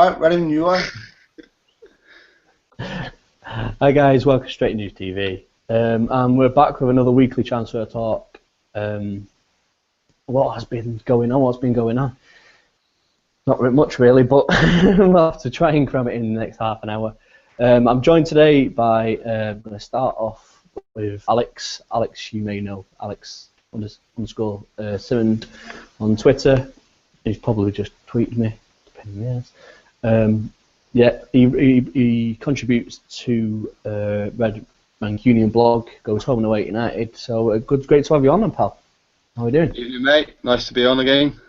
are. Ready when you are. Hi guys, welcome to StrettyNewsTV. And we're back with another weekly transfer talk. What has been going on? What's been going on? Not very much really, but we'll have to try and cram it in the next half an hour. I'm joined today by, I'm going to start off with Alex. Alex, you may know Alex _Simmond on Twitter. He's probably just tweeted me, depending on this. Yeah, he contributes to Red Mancunian blog, goes home and away United. So great to have you on, pal. How are you doing? Good evening, mate. Nice to be on again.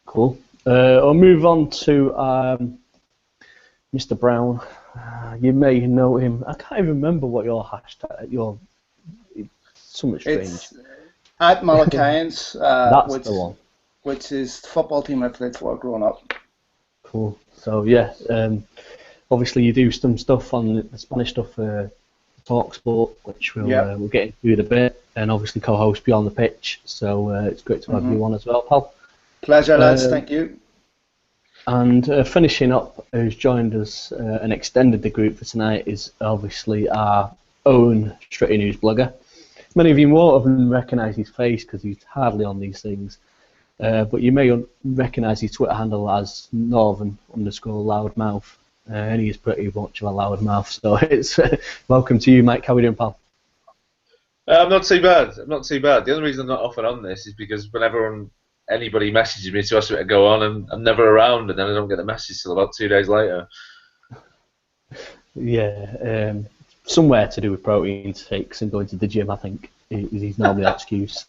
Cool. I'll move on to Mr. Brown. You may know him. I can't even remember what your hashtag. It's something strange. It's at Malachians. That's the one. Which is the football team I played for growing up. Cool. So yeah, obviously you do some stuff on the Spanish stuff for TalkSport, which we'll get into in a bit, and obviously co-host Beyond the Pitch. So it's great to have you on as well, pal. Pleasure, lads. Thank you. And finishing up, who's joined us and extended the group for tonight is obviously our own Stretty News blogger. Many of you won't even recognise his face because he's hardly on these things. But you may recognise his Twitter handle as Northern_loudmouth, and he is pretty much of a loudmouth. So it's welcome to you, Mike. How are we doing, pal? I'm not too bad. I'm not too bad. The only reason I'm not often on this is because whenever anybody messages me to ask me to go on, and I'm never around, and then I don't get the message till about 2 days later. Yeah, somewhere to do with protein intakes and going to the gym, I think, is normally the excuse.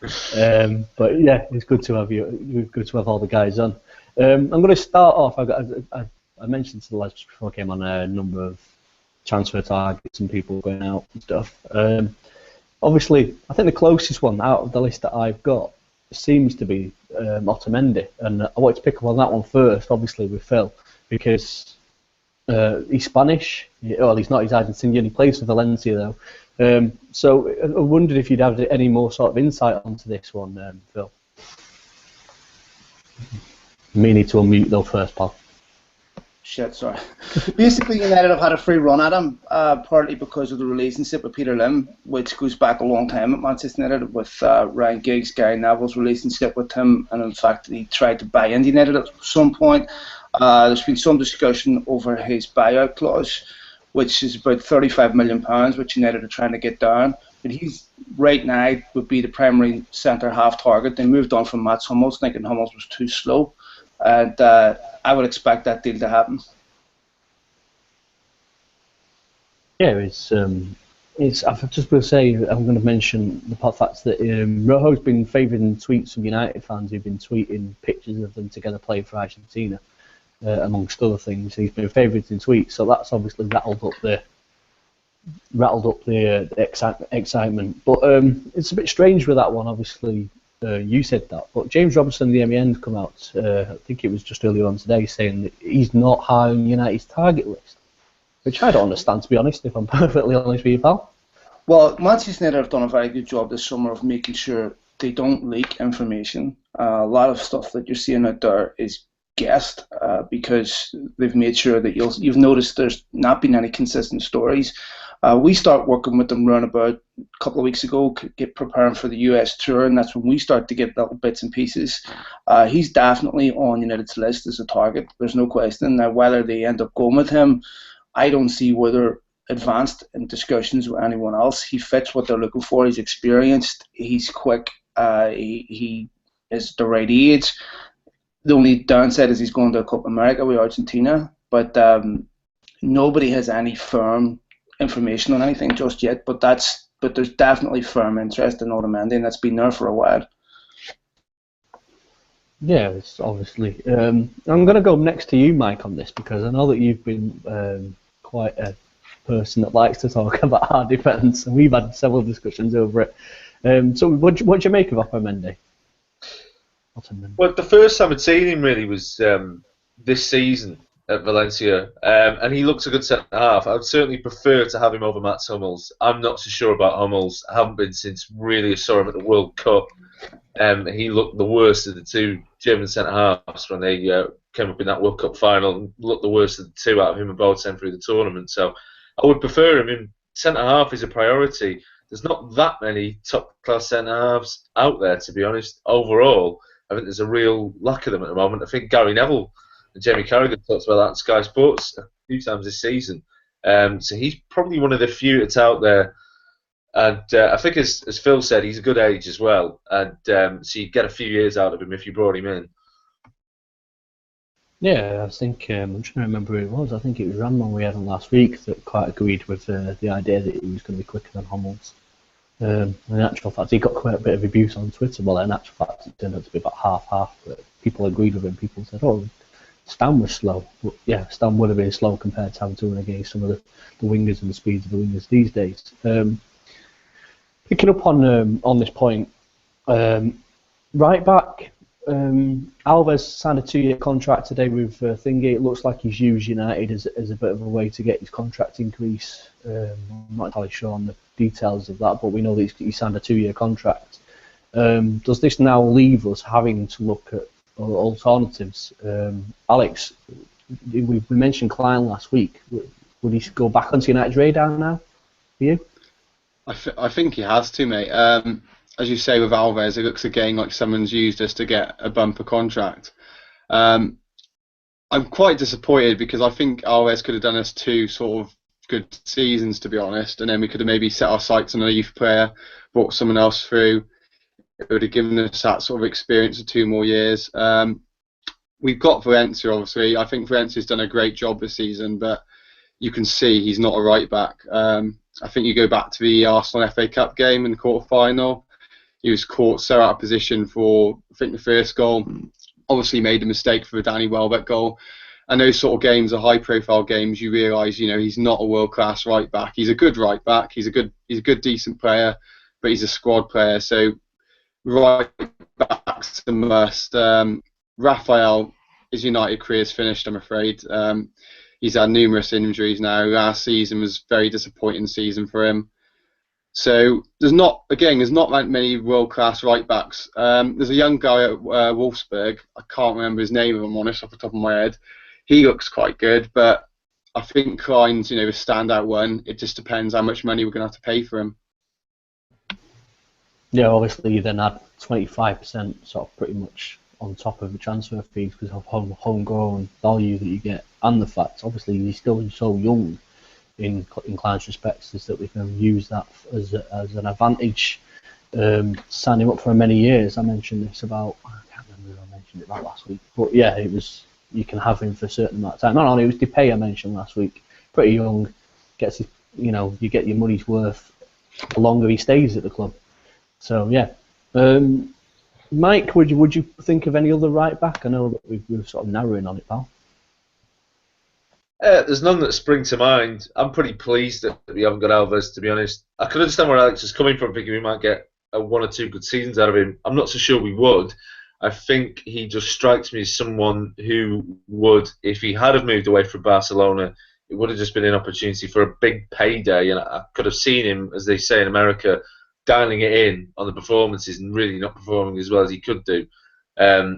But yeah, it's good to have you. Good to have all the guys on. I'm going to start off. I mentioned to the lads before I came on a number of transfer targets and people going out and stuff. Obviously, I think the closest one out of the list that I've got seems to be Otamendi, and I wanted to pick up on that one first. Obviously, with Phil, because he's Spanish. Well, he's not. He's Argentinian. He plays for Valencia though. So I wondered if you'd have any more sort of insight onto this one, Phil. Me need to unmute though first, pal. Shit, sorry. Basically, United have had a free run at him, partly because of the relationship with Peter Lim, which goes back a long time at Manchester United with Ryan Giggs, Gary Neville's relationship with him, and in fact he tried to buy into United at some point. There's been some discussion over his buyout clause, which is about £35 million, which United are trying to get down. But he's right now would be the primary centre half target. They moved on from Mats Hummels, thinking Hummels was too slow, and I would expect that deal to happen. Yeah, it's. I've just going to say, I'm going to mention the fact that Rojo's been favoured in tweets from United fans who've been tweeting pictures of them together playing for Argentina. Amongst other things, he's been favoured in tweets, so that's obviously rattled up the excitement. But it's a bit strange with that one. Obviously, you said that, but James Robinson, the MEN, come out. I think it was just earlier on today, saying that he's not high on United's target list, which I don't understand, to be honest. If I'm perfectly honest with you, pal. Well, Manchester United have done a very good job this summer of making sure they don't leak information. A lot of stuff that you're seeing out there is guessed because they've made sure that you've noticed there's not been any consistent stories. We start working with them around about a couple of weeks ago, preparing for the US tour, and that's when we start to get little bits and pieces. He's definitely on United's list as a target. There's no question. Now, whether they end up going with him, I don't see whether advanced in discussions with anyone else. He fits what they're looking for. He's experienced. He's quick. He is the right age. The only downside is he's going to Copa America with Argentina, but nobody has any firm information on anything just yet. But there's definitely firm interest in Otamendi, and that's been there for a while. Yeah, it's obviously. I'm going to go next to you, Mike, on this because I know that you've been quite a person that likes to talk about our defence, and we've had several discussions over it. So, what do you make of Otamendi? Well, the first time I'd seen him really was this season at Valencia, and he looks a good centre half. I would certainly prefer to have him over Mats Hummels. I'm not so sure about Hummels. I haven't been since really I saw him at the World Cup. He looked the worst of the two German centre halves when they came up in that World Cup final and looked the worst of the two out of him and Boateng through the tournament. So I would prefer him. In centre half is a priority. There's not that many top class centre halves out there, to be honest. Overall, I think there's a real lack of them at the moment. I think Gary Neville and Jamie Carragher talked about that on Sky Sports a few times this season. So he's probably one of the few that's out there. And I think, as Phil said, he's a good age as well. And so you get a few years out of him if you brought him in. Yeah, I think, I'm trying to remember who it was. I think it was Ramon we had on last week that quite agreed with the idea that he was going to be quicker than Hummels. In actual fact, he got quite a bit of abuse on Twitter. Well, in actual fact, it turned out to be about half-half. People agreed with him. People said, oh, Stan was slow. But yeah, Stan would have been slow compared to having to run against some of the wingers and the speeds of the wingers these days. Picking up on this point, right back, Alves signed a 2-year contract today with Thingy. It looks like he's used United as a bit of a way to get his contract increase. I'm not entirely sure on the details of that, but we know that he signed a 2-year contract. Does this now leave us having to look at alternatives? Alex, we mentioned Klein last week. Would he go back onto United's radar now for you? I think he has to, mate. As you say with Alves, it looks again like someone's used us to get a bumper contract. I'm quite disappointed because I think Alves could have done us 2 sort of good seasons, to be honest, and then we could have maybe set our sights on a youth player, brought someone else through. It would have given us that sort of experience of 2 more years. We've got Valencia, obviously. I think Valencia's done a great job this season, but you can see he's not a right back. I think you go back to the Arsenal FA Cup game in the quarter-final. He was caught so out of position for, I think, the first goal. Obviously made a mistake for the Danny Welbeck goal. And those sort of games are high-profile games. You realise, he's not a world-class right back. He's a good right back. He's a good, decent player, but he's a squad player. So right back's a must. Raphael, his United career's finished, I'm afraid. He's had numerous injuries now. Last season was a very disappointing season for him. So there's not that many world-class right-backs. There's a young guy at Wolfsburg. I can't remember his name, if I'm honest, off the top of my head. He looks quite good, but I think Klein's, a standout one. It just depends how much money we're going to have to pay for him. Yeah, obviously you then add 25% sort of pretty much on top of the transfer fees because of homegrown value that you get, and the fact obviously he's still so young in Klein's respects is that we can use that as an advantage. Sign him up for many years. I mentioned this about, I can't remember who I mentioned it about last week, but yeah, it was, you can have him for a certain amount of time. Not only, it was Depay I mentioned last week, pretty young, gets his, you get your money's worth the longer he stays at the club. So yeah. Mike, would you think of any other right back? I know that we're sort of narrowing on it, pal. There's none that spring to mind. I'm pretty pleased that we haven't got Alves, to be honest. I can understand where Alex is coming from, thinking we might get 1 or 2 good seasons out of him. I'm not so sure we would. I think he just strikes me as someone who would, if he had have moved away from Barcelona, it would have just been an opportunity for a big payday, and I could have seen him, as they say in America, dialing it in on the performances and really not performing as well as he could do. I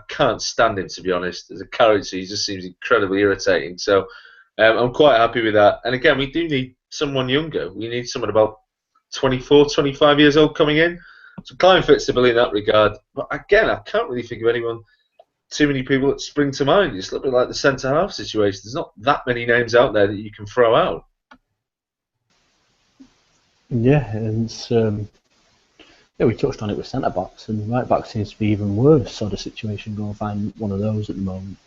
can't stand him, to be honest. As a character, he just seems incredibly irritating. So I'm quite happy with that. And again, we do need someone younger. We need someone about 24, 25 years old coming in. So Klein fits the bill in that regard. But again, I can't really think of anyone, too many people that spring to mind. It's a little bit like the centre-half situation. There's not that many names out there that you can throw out. Yeah, and we touched on it with centre backs, and right back seems to be even worse sort of situation. Go and find one of those at the moment.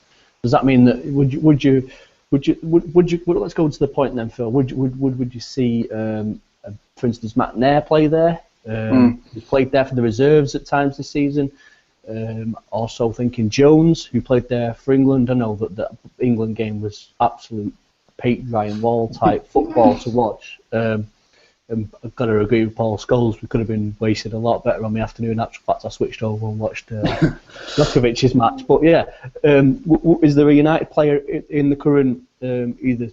Does that mean that would you let's go to the point then, Phil. Would you see, for instance, Matt Nair play there? He's played there for the reserves at times this season. Also thinking Jones, who played there for England. I know that the England game was absolute paint drying wall type football to watch. I've got to agree with Paul Scholes. We could have been wasted a lot better on the afternoon. In actual fact, I switched over and watched Djokovic's match. But yeah, is there a United player in the current, either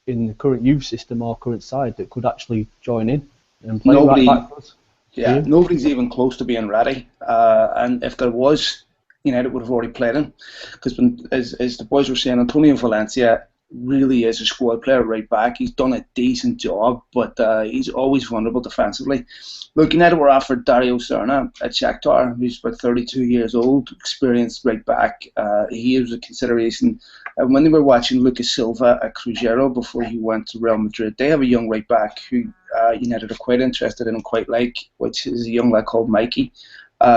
in the current youth system or current side, that could actually join in and play right back for us? Yeah, nobody's even close to being ready. And if there was, United would have already played him, because as the boys were saying, Antonio Valencia really is a squad player right back. He's done a decent job, but he's always vulnerable defensively. Look, United were offered Dario Serna at Shakhtar, who's about 32 years old, experienced right back. He was a consideration. And when they were watching Lucas Silva at Cruzeiro before he went to Real Madrid, they have a young right back who United are quite interested in and quite like, which is a young lad called Mikey.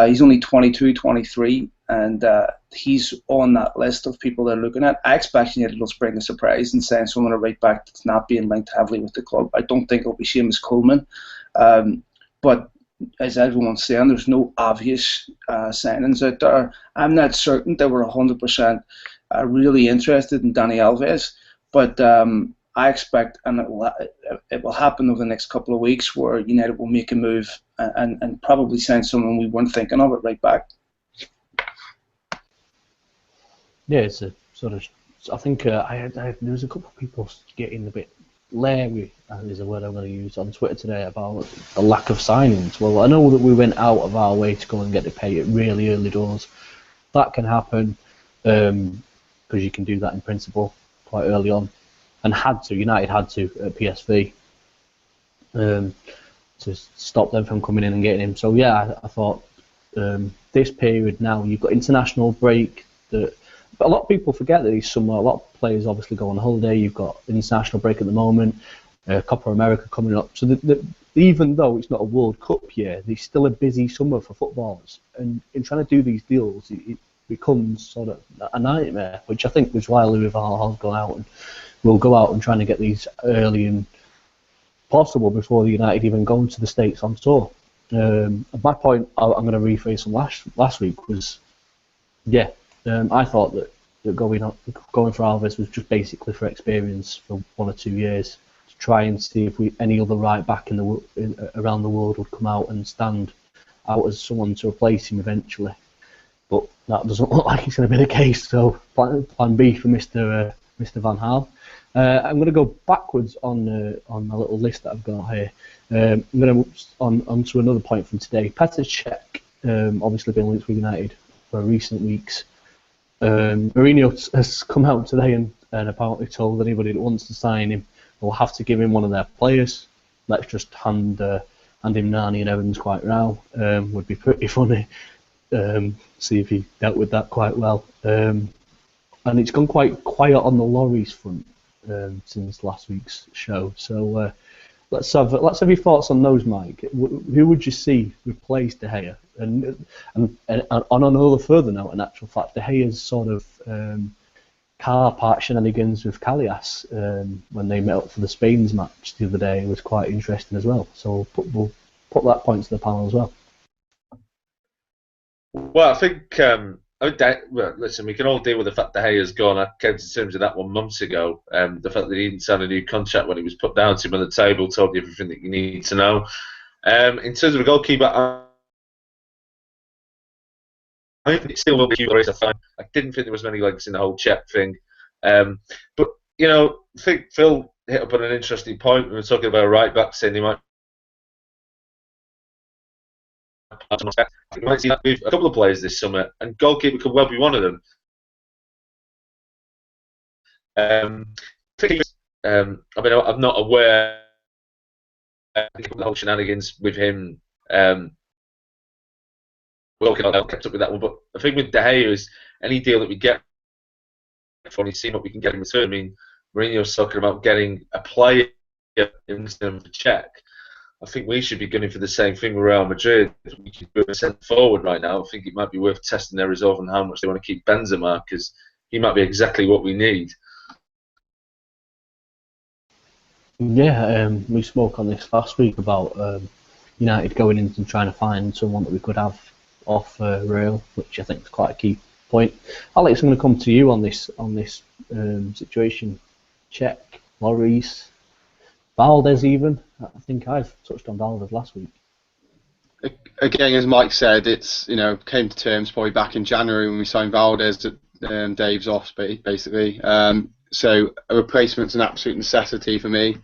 He's only 22, 23, and he's on that list of people they're looking at. I expect United will spring a surprise and sign someone at right back that's not being linked heavily with the club. I don't think it'll be Seamus Coleman. But as everyone's saying, there's no obvious signings out there. I'm not certain they were 100% really interested in Dani Alves, but I expect, and it will happen over the next couple of weeks, where United will make a move and probably sign someone we weren't thinking of at right back. Yeah, it's a sort of. I think there was a couple of people getting a bit leery, is a word I'm going to use, on Twitter today about the lack of signings. Well, I know that we went out of our way to go and get the pay at really early doors. That can happen because you can do that in principle quite early on, and United had to at PSV to stop them from coming in and getting him. So yeah, I thought this period now, you've got international break. But a lot of people forget that these summer, a lot of players obviously go on holiday. You've got international break at the moment, Copa America coming up. So even though it's not a World Cup year, there's still a busy summer for footballers. And in trying to do these deals, it becomes sort of a nightmare, which I think was why Louis van Gaal's gone out and will go out and trying to get these early and possible before the United even go to the States on tour. My point, I'm going to rephrase from last week, was, I thought that going for Alves was just basically for experience for 1 or 2 years, to try and see if any other right back around the world would come out and stand out as someone to replace him eventually. But that doesn't look like it's going to be the case. So plan B for Mr. Van Gaal. I'm going to go backwards on my little list that I've got here. I'm going to move on to another point from today. Petr Cech, obviously been linked with United for recent weeks. Mourinho has come out today and apparently told anybody that wants to sign him will have to give him one of their players. Let's just hand him Nani and Evans quite now. Would be pretty funny. See if he dealt with that quite well. And it's gone quite quiet on the Lorries front since last week's show. So let's have your thoughts on those, Mike. Who would you see replace De Gea? And on another further note, in actual fact, De Gea's sort of car park shenanigans with Callias when they met up for the Spain's match the other day was quite interesting as well. So we'll put that point to the panel as well. Well, I think listen, we can all deal with the fact that De Gea's gone. I came to terms with that one months ago. The fact that he didn't sign a new contract when he was put down to him on the table told you everything that you need to know. In terms of the goalkeeper, I think it still will be Lloris. I didn't think there was many legs in the whole Czech thing. But, I think Phil hit up on an interesting point. We were talking about a right back saying he might see that with a couple of players this summer, and goalkeeper could well be one of them. I'm not aware of the whole shenanigans with him. Well, I've kept up with that one, but the thing with De Gea is any deal that we get for him, seeing what we can get in return. I mean, Mourinho's talking about getting a player in terms of Czech. I think we should be gunning for the same thing with Real Madrid. We could go centre forward right now. I think it might be worth testing their resolve on how much they want to keep Benzema, because he might be exactly what we need. Yeah, we spoke on this last week about United going in and trying to find someone that we could have off Real, which I think is quite a key point. Alex, I'm going to come to you on this situation. Cech, Lloris, Valdez even. I think I've touched on Valdez last week. Again, as Mike said, it's came to terms probably back in January when we signed Valdez at Dave's off, basically. So a replacement's an absolute necessity for me.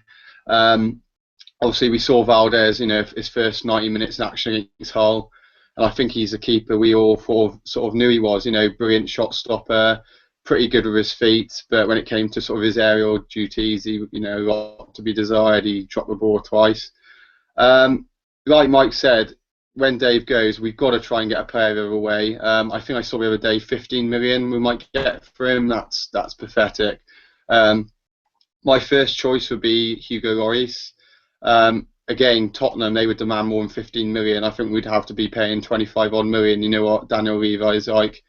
Obviously, we saw Valdez, his first 90 minutes in action against Hull. and I think he's a keeper we all sort of knew he was. You know, brilliant shot stopper, pretty good with his feet, but when it came to sort of his aerial duties, he, you know, a lot to be desired. He dropped the ball twice. Like Mike said, when Dave goes, we've got to try and get a player the other way. I think I saw the other day 15 million we might get for him. That's pathetic. My first choice would be Hugo Lloris. Again, Tottenham, they would demand more than 15 million. I think we'd have to be paying 25 odd million. You know what Daniel Levy is like.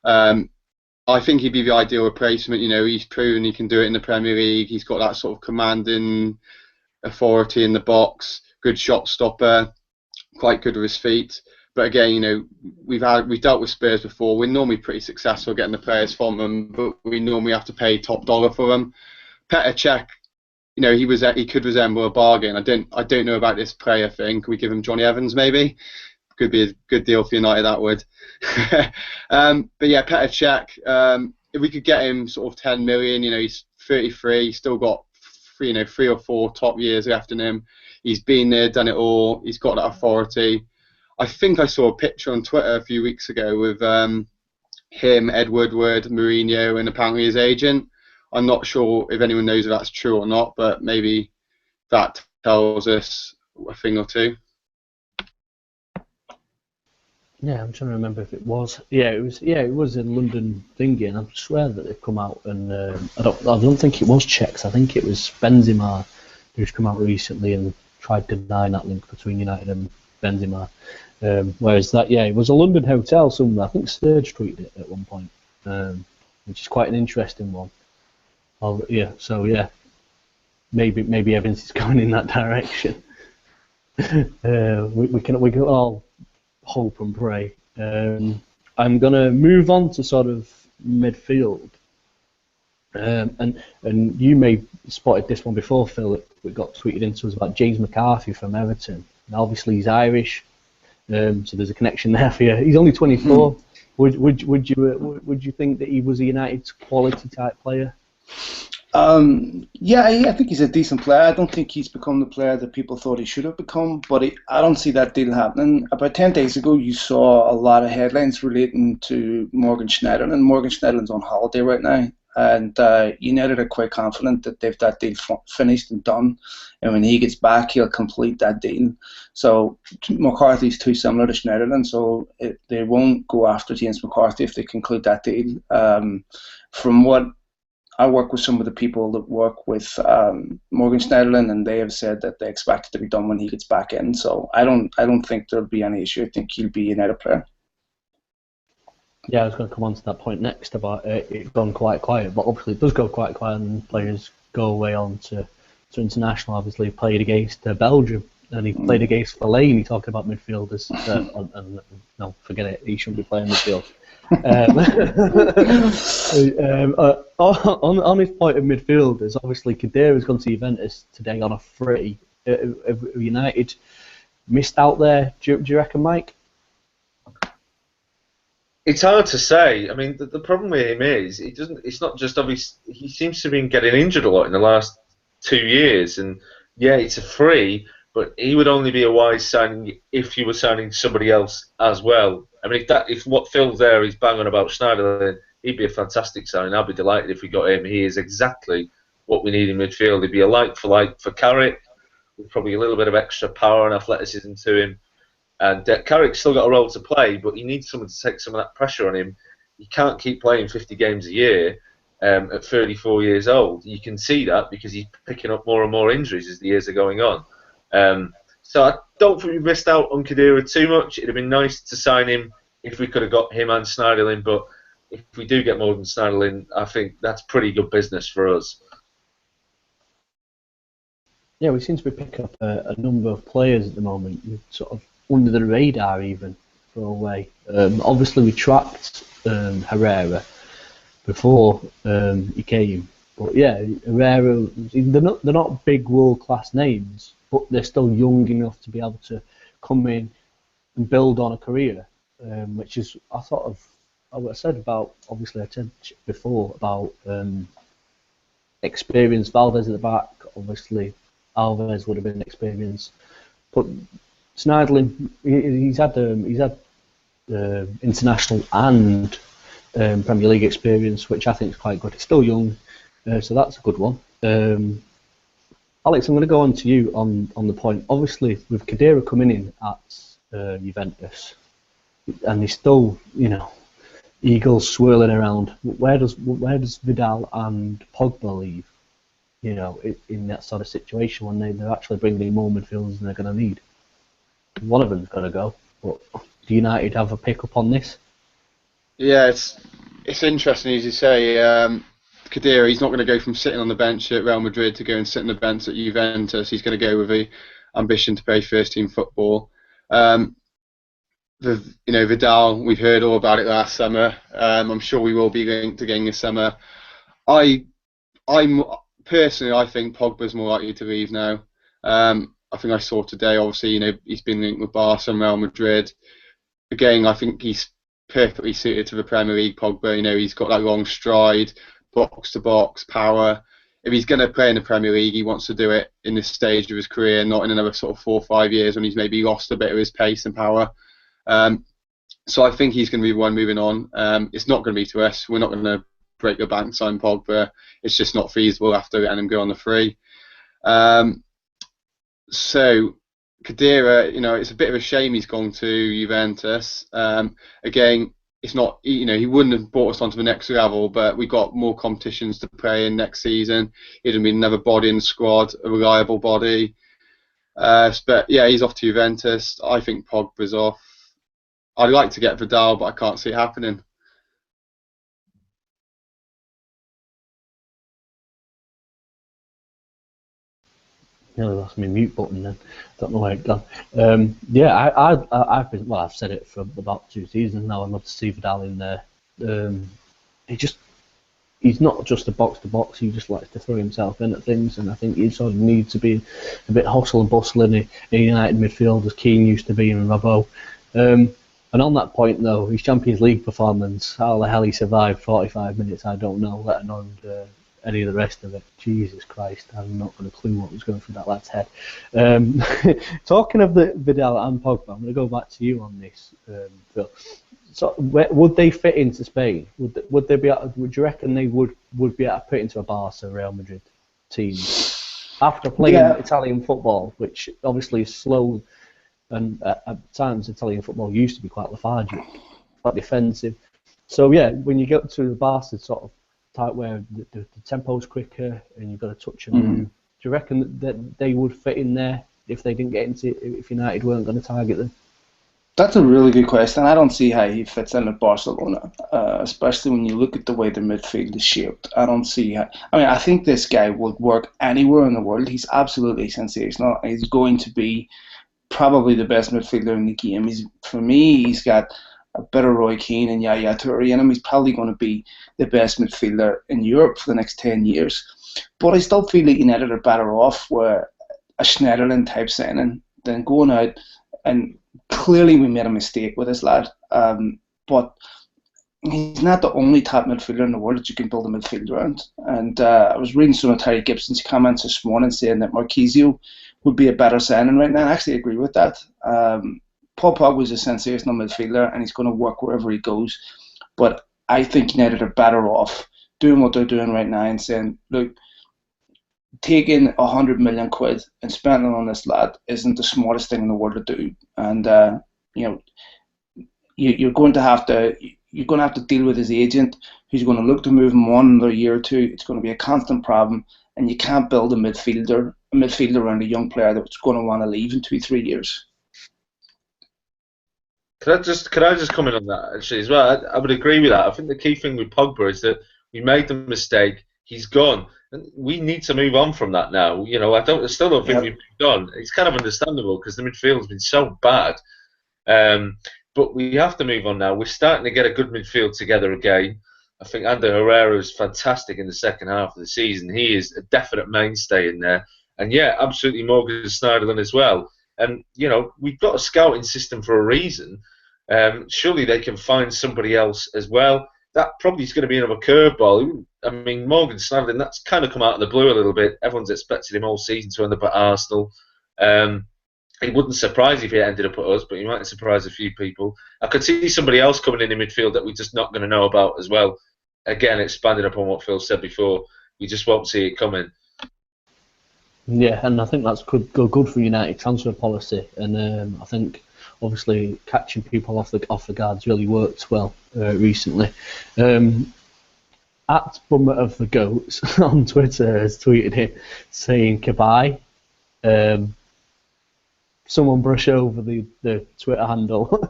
I think he'd be the ideal replacement. You know, he's proven he can do it in the Premier League. He's got that sort of commanding authority in the box, good shot stopper, quite good with his feet. But again, you know, we've dealt with Spurs before. We're normally pretty successful getting the players from them, but we normally have to pay top dollar for them. Petr Cech, you know, he could resemble a bargain. I don't know about this player thing. Can we give him Johnny Evans maybe? Could be a good deal for United, that would. But yeah, Petr Cech, if we could get him sort of 10 million, you know, he's 33, still got 3 or 4 top years left in him. He's been there, done it all. He's got that authority. I think I saw a picture on Twitter a few weeks ago with him, Ed Woodward, Mourinho, and apparently his agent. I'm not sure if anyone knows if that's true or not, but maybe that tells us a thing or two. Yeah, I'm trying to remember if it was. Yeah, it was in London thingy, and I swear that they've come out and I don't think it was Czechs. I think it was Benzema who's come out recently and tried to deny that link between United and Benzema. Whereas that, it was a London hotel somewhere. I think Sturge tweeted it at one point, which is quite an interesting one. Maybe Evans is going in that direction. We can all hope and pray. I'm gonna move on to sort of midfield, and you may have spotted this one before, Phil. It got tweeted into us about James McCarthy from Everton. And obviously he's Irish, so there's a connection there for you. He's only 24. Would you think that he was a United quality type player? I think he's a decent player. I don't think he's become the player that people thought he should have become, but I don't see that deal happening. About 10 days ago, you saw a lot of headlines relating to Morgan Schneiderlin. Morgan Schneiderlin's on holiday right now, and United are quite confident that they've that deal finished and done, and when he gets back, he'll complete that deal. So McCarthy's too similar to Schneiderlin, so they won't go after James McCarthy if they conclude that deal. From what I work with some of the people that work with Morgan Schneiderlin, and they have said that they expect it to be done when he gets back in. So I don't think there'll be any issue. I think he'll be a United player. Yeah, I was going to come on to that point next about it gone quite quiet, but obviously it does go quite quiet and players go away on to international. Obviously, he played against Belgium and he played against Fellaini, talking about midfielders. No, forget it. He shouldn't be playing midfield. On his point of midfielders, obviously Khedira's gone to Juventus today on a free. United missed out there. Do you reckon, Mike? It's hard to say. I mean, the problem with him is it's not just obvious. He seems to have been getting injured a lot in the last 2 years, and yeah, it's a free, but he would only be a wise signing if you were signing somebody else as well. I mean, if what Phil's there is banging about Schneiderlin, he'd be a fantastic signing. I'd be delighted if we got him. He is exactly what we need in midfield. He'd be a like for Carrick, with probably a little bit of extra power and athleticism to him. And Carrick's still got a role to play, but he needs someone to take some of that pressure on him. He can't keep playing 50 games a year at 34 years old. You can see that because he's picking up more and more injuries as the years are going on. So I don't think we missed out on Khedira too much. It'd have been nice to sign him if we could have got him and Schneiderlin, but if we do get Morgan Schneiderlin, I think that's pretty good business for us. Yeah, we seem to be picking up a number of players at the moment, sort of under the radar even, for a way. Obviously we tracked Herrera before he came, but yeah, Herrera, they're not big world-class names, but they're still young enough to be able to come in and build on a career, which is, I said about, obviously I said before about experience. Valdes at the back, obviously Alves would have been experienced, but Schneiderlin, he's had international and Premier League experience, which I think is quite good. He's still young, so that's a good one. Alex, I'm going to go on to you on the point. Obviously, with Khedira coming in at Juventus, and he's still, eagles swirling around. Where does Vidal and Pogba leave? In that sort of situation when they're actually bringing in more midfielders than they're going to need. One of them's got to go. But do United have a pick up on this? Yeah, it's interesting as you say. Khedira, he's not going to go from sitting on the bench at Real Madrid to go and sit on the bench at Juventus. He's going to go with the ambition to play first team football. Vidal, we've heard all about it last summer. I'm sure we will be going to getting this summer. I'm personally, I think Pogba's more likely to leave now. I think I saw today, obviously, he's been linked with Barca and Real Madrid. Again, I think he's perfectly suited to the Premier League, Pogba. He's got that long stride, box-to-box power. If he's going to play in the Premier League, he wants to do it in this stage of his career, not in another sort of 4 or 5 years when he's maybe lost a bit of his pace and power. So I think he's going to be the one moving on. It's not going to be to us. We're not going to break the bank, sign Pogba. It's just not feasible after letting him go on the free. So Khedira, it's a bit of a shame he's gone to Juventus. Again, it's not, he wouldn't have brought us onto the next level, but we got more competitions to play in next season. He'd have been another body in the squad, a reliable body. But yeah, he's off to Juventus. I think Pogba's off. I'd like to get Vidal, but I can't see it happening. Nearly lost my mute button then. Don't know where it gone. I've said it for about 2 seasons now. I'd love to see Vidal in there. He's not just a box to box. He just likes to throw himself in at things, and I think he sort of needs to be a bit hustle and bustle in United midfield as Keane used to be in Robbo. And on that point, though, his Champions League performance, how the hell he survived 45 minutes, I don't know, let alone any of the rest of it. Jesus Christ, I'm not got a clue what was going through that lad's head. Talking of the Vidal and Pogba, I'm going to go back to you on this, Phil. So, would they fit into Spain? Would they be? Would you reckon they would be able to fit into a Barca, Real Madrid team after playing Italian football, which obviously is slow, and at times Italian football used to be quite lethargic, quite defensive. So yeah, when you get to the Barca sort of type where the tempo's quicker and you've got to touch and move, do you reckon that they would fit in there if they didn't get into if United weren't going to target them? That's a really good question. I don't see how he fits in at Barcelona, especially when you look at the way the midfield is shaped. I don't see how. I think this guy would work anywhere in the world. He's absolutely sensational. He's going to be probably the best midfielder in the game. For me, he's got a bit of Roy Keane and Yaya Toure in him. He's probably going to be the best midfielder in Europe for the next 10 years. But I still feel that United are better off with a Schneiderlin type signing than going out and. Clearly, we made a mistake with this lad, but he's not the only top midfielder in the world that you can build a midfield around. And I was reading some of Terry Gibson's comments this morning saying that Marquisio would be a better signing right now, and I actually agree with that. Paul Pogba was a sensational midfielder, and he's going to work wherever he goes. But I think United are better off doing what they're doing right now and saying, look, taking 100 million quid and spending on this lad isn't the smartest thing in the world to do, and you're going to have to deal with his agent, who's going to look to move him on another year or two. It's going to be a constant problem, and you can't build a midfielder around a young player that's going to want to leave in 2-3 years. Could I just comment on that actually as well? I would agree with that. I think the key thing with Pogba is that we made the mistake. He's gone. We need to move on from that now. I still don't think we've moved on. It's kind of understandable because the midfield has been so bad. But we have to move on now. We're starting to get a good midfield together again. I think Ander Herrera is fantastic in the second half of the season. He is a definite mainstay in there. And yeah, absolutely Morgan Schneiderlin as well. And, we've got a scouting system for a reason. Surely they can find somebody else as well. That probably is going to be another curveball. Morgan Schneiderlin, that's kind of come out of the blue a little bit. Everyone's expected him all season to end up at Arsenal. It wouldn't surprise if he ended up at us, but he might surprise a few people. I could see somebody else coming in midfield that we're just not going to know about as well. Again, expanding upon what Phil said before, we just won't see it coming. Yeah, and I think that's good for United transfer policy, and I think obviously catching people off the guards really worked well recently. At Bummer of the Goats on Twitter has tweeted him saying goodbye. Someone brush over the Twitter handle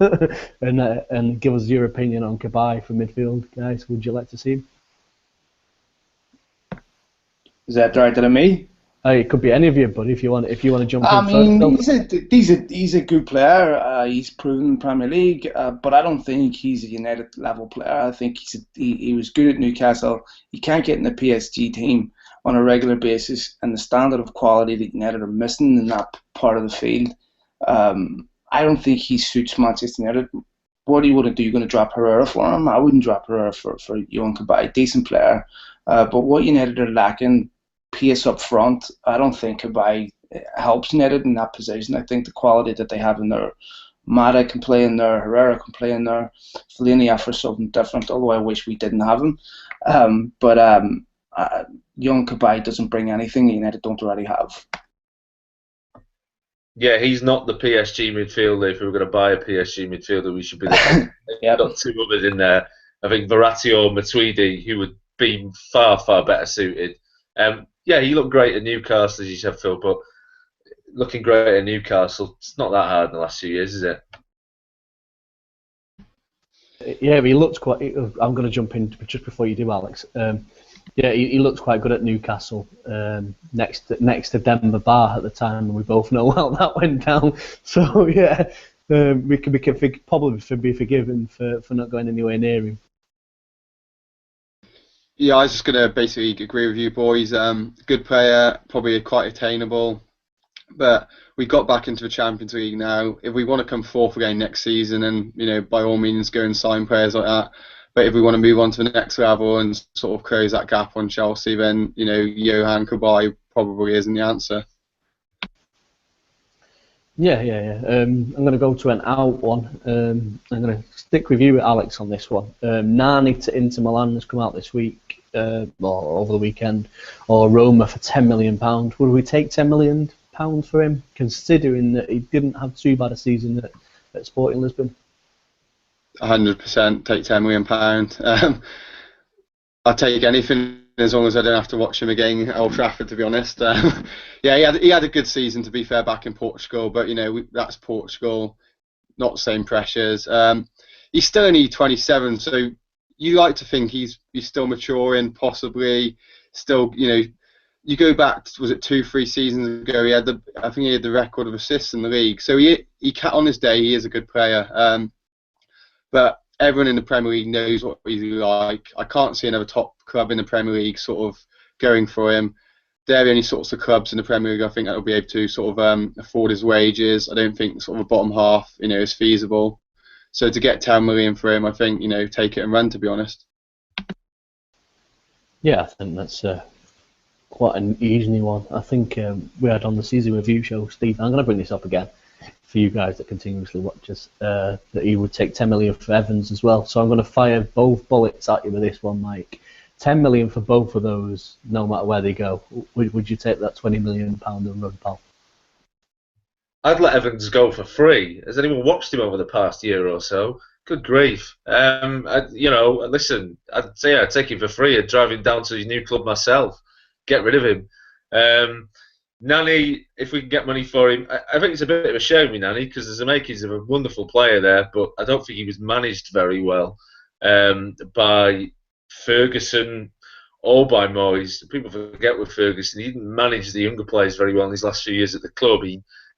and give us your opinion on Kabay for midfield, guys. Would you like to see him? Is that directed at me? It could be any of you, but if you want to jump I in mean, first, he's a good player. He's proven in the Premier League, but I don't think he's a United level player. I think he was good at Newcastle. He can't get in the PSG team on a regular basis, and the standard of quality that United are missing in that part of the field. I don't think he suits Manchester United. What do you want to do? You're going to drop Herrera for him? I wouldn't drop Herrera for Yohan Kabay. Decent player, but what United are lacking, pace up front. I don't think Kabay helps United in that position. I think the quality that they have in there, Mata can play in there, Herrera can play in there, Fellaini offers something different, although I wish we didn't have him. But Yohan Kabay doesn't bring anything United don't already have. Yeah, he's not the PSG midfielder. If we were going to buy a PSG midfielder, we should be there. Yep. Got two others in there. I think Verratti or Matuidi, who would be far, far better suited. Yeah, he looked great at Newcastle, as you said, Phil, but looking great at Newcastle, it's not that hard in the last few years, is it? Yeah, he looked quite. I'm going to jump in just before you do, Alex. Yeah, he looked quite good at Newcastle, next to Denver Bar at the time, and we both know how that went down. So yeah, we can probably be forgiven for not going anywhere near him. Yeah, I was just going to basically agree with you boys. Good player, probably quite attainable. But we got back into the Champions League now. If we want to come fourth again next season, and by all means go and sign players like that. But if we want to move on to the next level and sort of close that gap on Chelsea, then Yohan Kabay probably isn't the answer. Yeah. I'm going to go to an out one. I'm going to stick with you, Alex, on this one. Nani to Inter Milan has come out this week, or over the weekend, or Roma for £10 million. Would we take £10 million for him, considering that he didn't have too bad a season at Sporting Lisbon? 100% take £10 million. I'll take anything as long as I don't have to watch him again at Old Trafford, to be honest. Yeah, he had a good season, to be fair, back in Portugal, but that's Portugal, not the same pressures. He's still only 27, so you like to think he's still maturing, possibly still. You go back, was it 2-3 seasons ago? I think he had the record of assists in the league. So he on his day, he is a good player. But everyone in the Premier League knows what he's like. I can't see another top club in the Premier League sort of going for him. They're the only sorts of clubs in the Premier League I think that will be able to sort of afford his wages. I don't think sort of a bottom half, is feasible. So to get 10 million for him, I think, take it and run, to be honest. Yeah, I think that's quite an easy one. I think we had on the season review show, Steve, I'm going to bring this up again for you guys that continuously watch us, that he would take 10 million for Evans as well. So I'm going to fire both bullets at you with this one, Mike. 10 million for both of those, no matter where they go. Would you take that £20 million and run, pal? I'd let Evans go for free. Has anyone watched him over the past year or so? Good grief. Listen, I'd say I'd take him for free. I'd drive him down to his new club myself. Get rid of him. Nani, if we can get money for him, I think it's a bit of a shame with Nani because there's the makings of a wonderful player there, but I don't think he was managed very well by Ferguson or by Moyes. People forget with Ferguson, he didn't manage the younger players very well in his last few years at the club.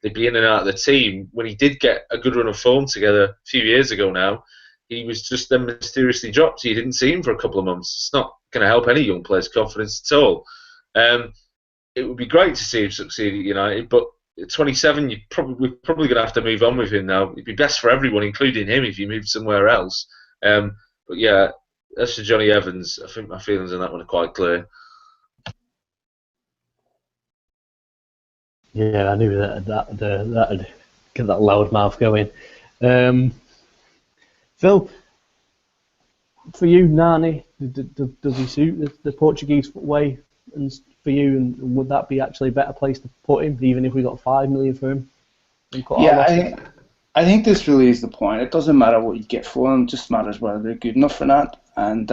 They'd be in and out of the team. When he did get a good run of form together a few years ago now, he was just then mysteriously dropped. You didn't see him for a couple of months. It's not going to help any young player's confidence at all. It would be great to see him succeed at United, but at 27, we're probably going to have to move on with him now. It'd be best for everyone, including him, if he moved somewhere else. But yeah, as for Johnny Evans, I think my feelings on that one are quite clear. Yeah, I knew that'd get that loud mouth going. Phil, for you, Nani, does he suit the Portuguese way? And for you, and would that be actually a better place to put him, even if we got 5 million for him? Yeah, I think this really is the point. It doesn't matter what you get for them; it just matters whether they're good enough or not. And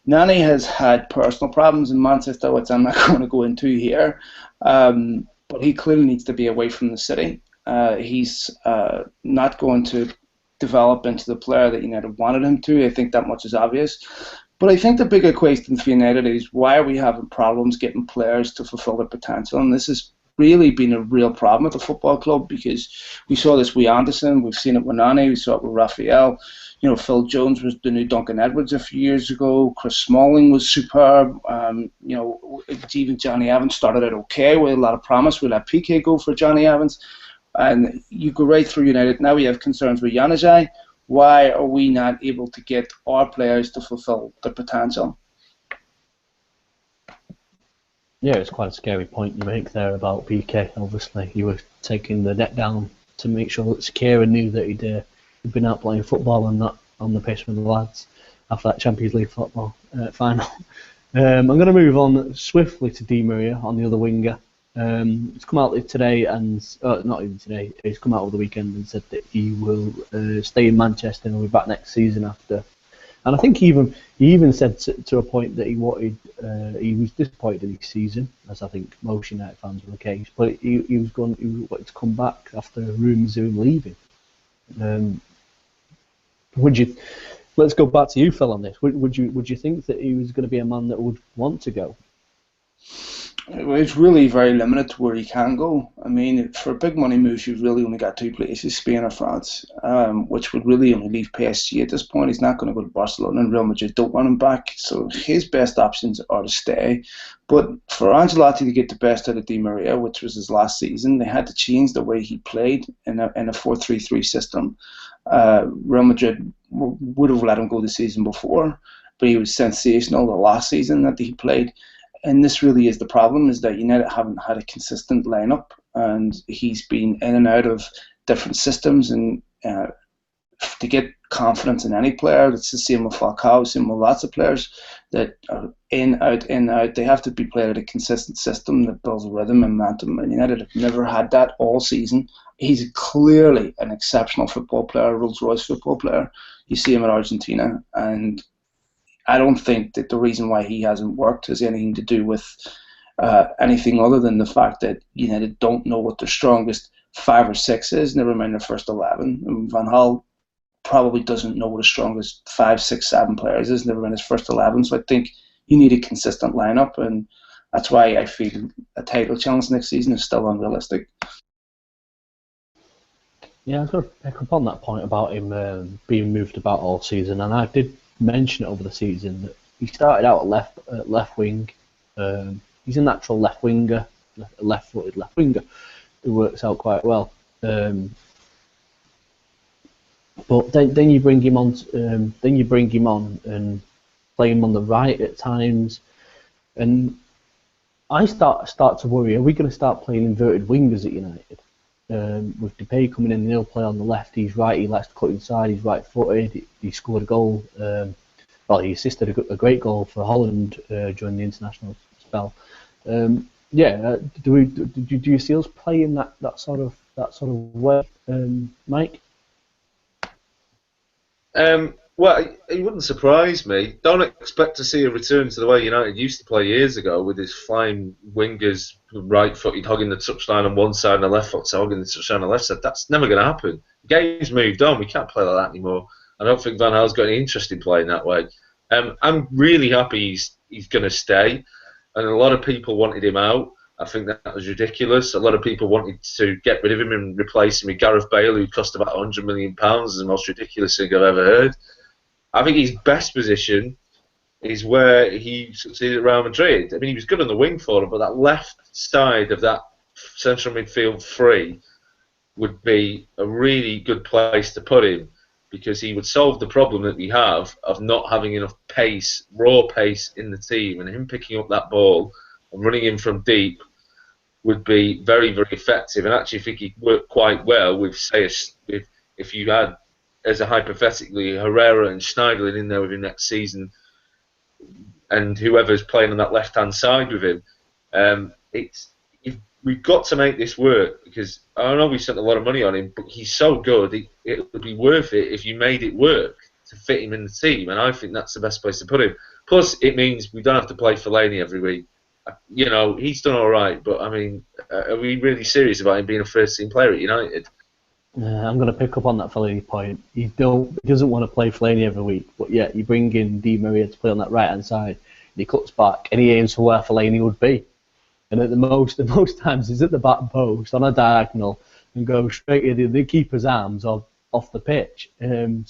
Nani has had personal problems in Manchester, which I'm not going to go into here. But he clearly needs to be away from the city. He's not going to develop into the player that United wanted him to. I think that much is obvious. But I think the bigger question for United is, why are we having problems getting players to fulfill their potential? And this has really been a real problem at the football club, because we saw this with Anderson, we've seen it with Nani, we saw it with Raphael. You know, Phil Jones was the new Duncan Edwards a few years ago. Chris Smalling was superb. You know, even Johnny Evans started out okay with a lot of promise. We let PK go for Johnny Evans. And you go right through United. Now we have concerns with Januzaj. Why are we not able to get our players to fulfill their potential? Yeah, it's quite a scary point you make there about PK. Obviously, you were taking the net down to make sure that Sakira knew that he'd been out playing football and not on the pitch with the lads after that Champions League football final. I'm going to move on swiftly to Di Maria on the other winger. It's come out today, and not even today. It's come out over the weekend and said that he will stay in Manchester and will be back next season after. And I think he even said to a point that he was disappointed in his season, as I think most United fans were the case. But he wanted to come back after rumours of him leaving. Let's go back to you, Phil, on this. Would you think that he was going to be a man that would want to go? It's really very limited to where he can go. I mean, for big money moves, you've really only got 2 places, Spain or France, which would really only leave PSG at this point. He's not going to go to Barcelona, and Real Madrid don't want him back. So his best options are to stay. But for Ancelotti to get the best out of Di Maria, which was his last season, they had to change the way he played in a 4-3-3 system. Real Madrid would have let him go the season before, but he was sensational the last season that he played. And this really is the problem, is that United haven't had a consistent lineup, and he's been in and out of different systems. And to get confidence in any player, it's the same with Falcao, same with lots of players that are in, out. They have to be played at a consistent system that builds rhythm and momentum. And United have never had that all season. He's clearly an exceptional football player, Rolls-Royce football player. You see him at Argentina, and I don't think that the reason why he hasn't worked has anything to do with anything other than the fact that United don't know what their strongest 5 or 6 is, never mind their first 11. And Van Gaal probably doesn't know what his strongest 5, 6, 7 players is, never mind his first 11. So I think you need a consistent lineup, and that's why I feel a title challenge next season is still unrealistic. Yeah, I was going to pick up on that point about him being moved about all season, and I did mention it over the season that he started out at left wing. He's a natural left winger, left-footed left winger, who works out quite well. But then you bring him on, and play him on the right at times, and I start to worry: are we going to start playing inverted wingers at United? With Depay coming in, he'll play on the left. He's right. He likes to cut inside. He's right-footed. He scored a goal. He assisted a great goal for Holland during the international spell. Do you see us playing that sort of way, Mike? Well, it wouldn't surprise me. Don't expect to see a return to the way United used to play years ago, with his flying wingers, right-footed, hogging the touchline on one side and the left-footed hogging the touchline on the left side. That's never going to happen. The game's moved on. We can't play like that anymore. I don't think Van Gaal's got any interest in playing that way. I'm really happy he's going to stay, and a lot of people wanted him out. I think that was ridiculous. A lot of people wanted to get rid of him and replace him with Gareth Bale, who cost about £100 million. Is the most ridiculous thing I've ever heard. I think his best position is where he succeeded at Real Madrid. I mean, he was good on the wing for them, but that left side of that central midfield three would be a really good place to put him, because he would solve the problem that we have of not having enough pace, raw pace in the team, and him picking up that ball and running in from deep would be very, very effective, and actually think he'd work quite well with, say, if you had, as a hypothetically, Herrera and Schneiderlin in there with him next season, and whoever's playing on that left-hand side with him. We've got to make this work, because I know we spent a lot of money on him, but he's so good, it would be worth it if you made it work to fit him in the team, and I think that's the best place to put him. Plus, it means we don't have to play Fellaini every week. You know, he's done all right, but I mean, are we really serious about him being a first-team player at United? I'm going to pick up on that Fellaini point. He doesn't want to play Fellaini every week, but yet you bring in Di Maria to play on that right-hand side, and he cuts back, and he aims for where Fellaini would be. And at the most times he's at the back post on a diagonal and goes straight into the keeper's arms off the pitch. I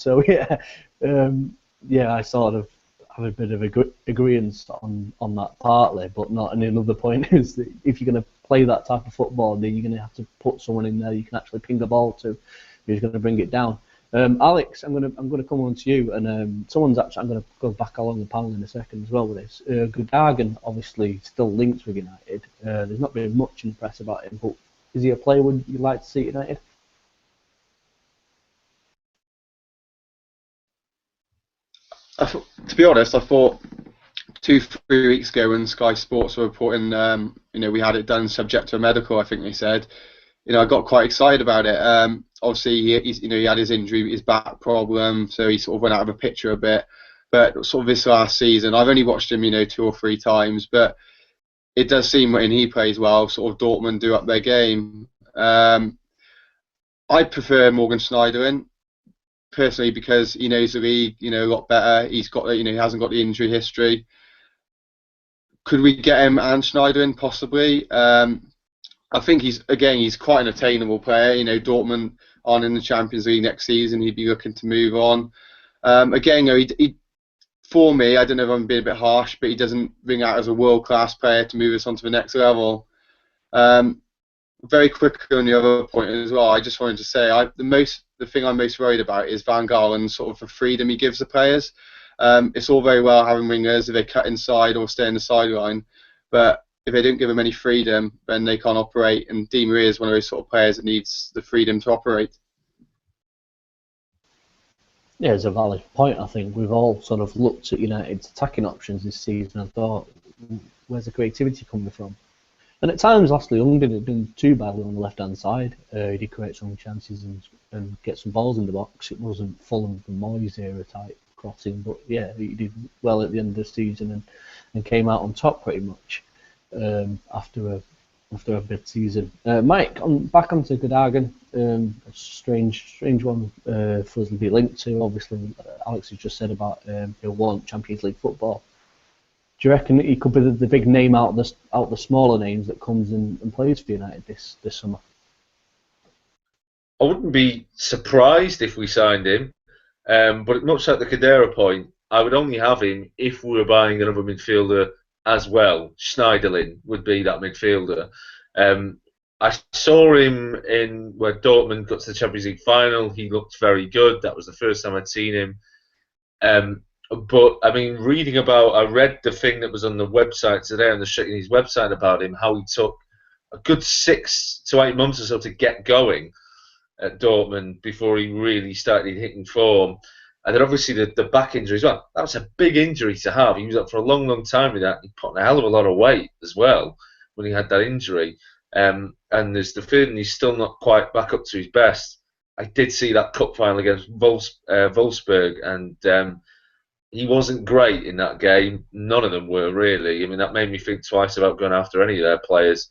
sort of have a bit of agreement on that partly, but not. And another point is that if you're going to play that type of football, then you're going to have to put someone in there you can actually ping the ball to, who's going to bring it down. Alex, I'm going to come on to you, and I'm going to go back along the panel in a second as well with this. Gundogan obviously still linked with United. There's not been much in the press about him, but is he a player would you like to see at United? To be honest, I thought 2-3 weeks ago when Sky Sports were reporting, we had it done subject to a medical, I think they said. I got quite excited about it. Obviously, he had his injury, his back problem, so he sort of went out of the picture a bit. But sort of this last season, I've only watched him, 2 or 3 times, but it does seem when he plays well, sort of Dortmund do up their game. I prefer Morgan Schneiderlin personally because he knows the league, a lot better. He's got, he hasn't got the injury history. Could we get him and Schneiderlin possibly? I think he's quite an attainable player. Dortmund aren't in the Champions League next season. He'd be looking to move on. He for me, I don't know if I'm being a bit harsh, but he doesn't ring out as a world-class player to move us on to the next level. Very quickly on the other point as well, I just wanted to say the thing I'm most worried about is Van Gaal and sort of the freedom he gives the players. It's all very well having wingers if they cut inside or stay in the sideline, but if they don't give them any freedom, then they can't operate. And Di Maria is one of those sort of players that needs the freedom to operate. Yeah, it's a valid point. I think we've all sort of looked at United's attacking options this season and thought, where's the creativity coming from? And at times, Ashley Young didn't do too badly on the left-hand side. He did create some chances and get some balls in the box. It wasn't Fulham from Moyes era type crossing, but yeah, he did well at the end of the season and came out on top pretty much. After a bad season. Mike, back onto Gundogan. A strange one for us to be linked to. Obviously, Alex has just said about he'll want Champions League football. Do you reckon he could be the big name out the smaller names that comes and plays for United this summer? I wouldn't be surprised if we signed him, but much like the Khedira point, I would only have him if we were buying another midfielder as well. Schneiderlin would be that midfielder. I saw him in where Dortmund got to the Champions League final. He looked very good. That was the first time I'd seen him. But I mean, I read the thing that was on the website today, on the Stretty's website about him, how he took a good 6 to 8 months or so to get going at Dortmund before he really started hitting form. And then obviously the back injury as well. That was a big injury to have. He was up for a long, long time with that. He put on a hell of a lot of weight as well when he had that injury. And there's the feeling he's still not quite back up to his best. I did see that cup final against Wolfsburg, and he wasn't great in that game. None of them were really. I mean, that made me think twice about going after any of their players.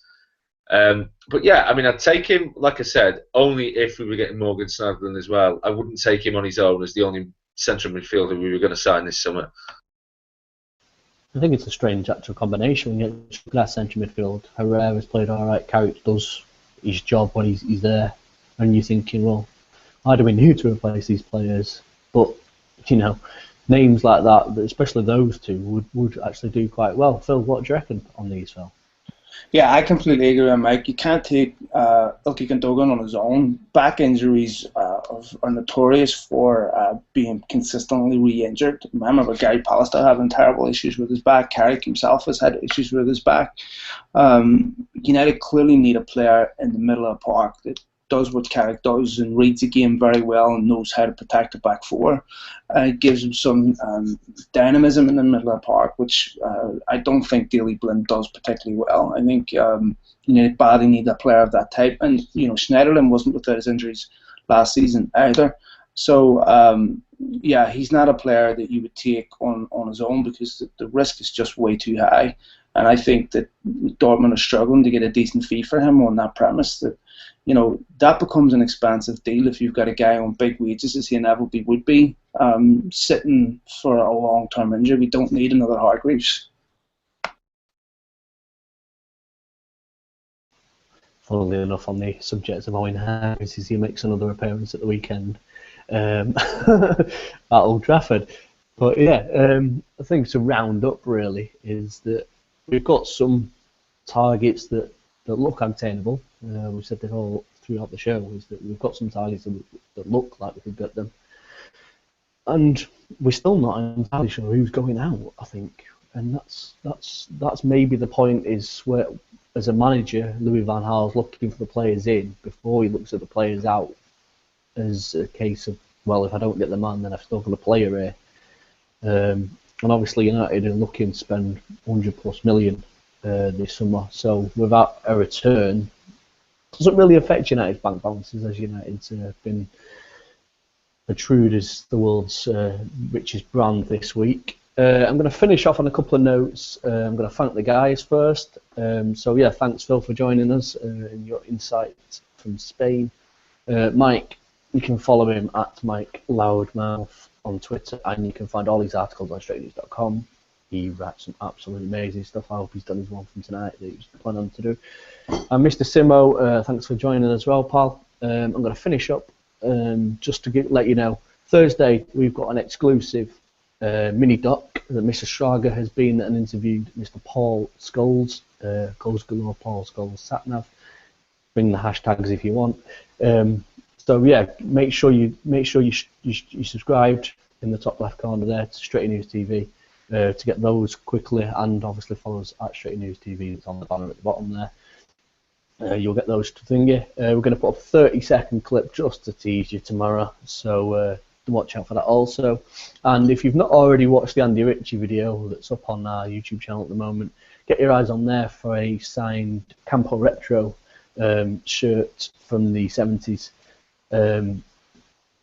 But yeah, I mean, I'd take him, like I said, only if we were getting Morgan Schneiderlin as well. I wouldn't take him on his own as the only central midfielder we were going to sign this summer. I think it's a strange actual combination when you get that central midfield. Herrera's played alright, Carrick does his job when he's there, and you're thinking, well, how do we need to replace these players? But, names like that, especially those two, would actually do quite well. Phil, what do you reckon on these, Phil? Yeah, I completely agree with Mike. You can't take Ilkay Gundogan on his own. Back injuries are notorious for being consistently re-injured. I remember Gary Pallister having terrible issues with his back. Carrick himself has had issues with his back. United clearly need a player in the middle of the park that does what Carrick does and reads the game very well and knows how to protect the back four. It gives him some dynamism in the middle of the park, which I don't think Daley Blind does particularly well. I think United badly need a player of that type, and Schneiderlin wasn't without his injuries last season either. So yeah, he's not a player that you would take on his own because the risk is just way too high. And I think that Dortmund are struggling to get a decent fee for him on that premise that, that becomes an expensive deal if you've got a guy on big wages, as he inevitably would be, sitting for a long-term injury. We don't need another Hargreaves. Funnily enough, on the subject of Owen Hargreaves, he makes another appearance at the weekend at Old Trafford. But yeah, I think to round up really is that we've got some targets that look attainable. We've said this all throughout the show, is that we've got some targets that look like we could get them. And we're still not entirely sure who's going out, I think. And that's maybe the point, is where, as a manager, Louis van Gaal's looking for the players in before he looks at the players out, as a case of, well, if I don't get the man, then I've still got a player here. And obviously United are looking to spend 100+ million this summer, so without a return, doesn't really affect United's bank balances, as United have been protrude as the world's richest brand this week. I'm going to finish off on a couple of notes. I'm going to thank the guys first. So yeah, thanks Phil for joining us and your insights from Spain. Mike, you can follow him at Mike Loudmouth on Twitter, and you can find all his articles on StrettyNews.com. He writes some absolutely amazing stuff. I hope he's done his one from tonight that he was planning on to do. And Mr. Simo, thanks for joining as well, pal. I'm going to finish up just to let you know, Thursday we've got an exclusive mini doc that Mr. Schrager has been and interviewed Mr. Paul Scholes, Goals Galore Paul Scholes Satnav. Bring the hashtags if you want. So yeah, make sure you subscribed in the top left corner there to StrettyNewsTV to get those quickly, and obviously follow us at StrettyNewsTV. It's on the banner at the bottom there. You'll get those to thingy. We're going to put up a 30-second clip just to tease you tomorrow, so watch out for that also. And if you've not already watched the Andy Ritchie video that's up on our YouTube channel at the moment, get your eyes on there for a signed Campo Retro shirt from the 70s,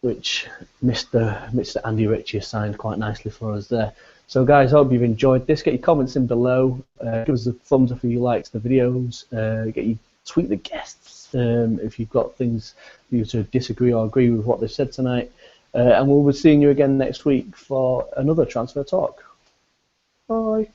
which Mr. Andy Ritchie has signed quite nicely for us there. So guys, I hope you've enjoyed this. Get your comments in below. Give us a thumbs up if you liked the videos. Tweet the guests if you've got things you to disagree or agree with what they've said tonight. And we'll be seeing you again next week for another transfer talk. Bye.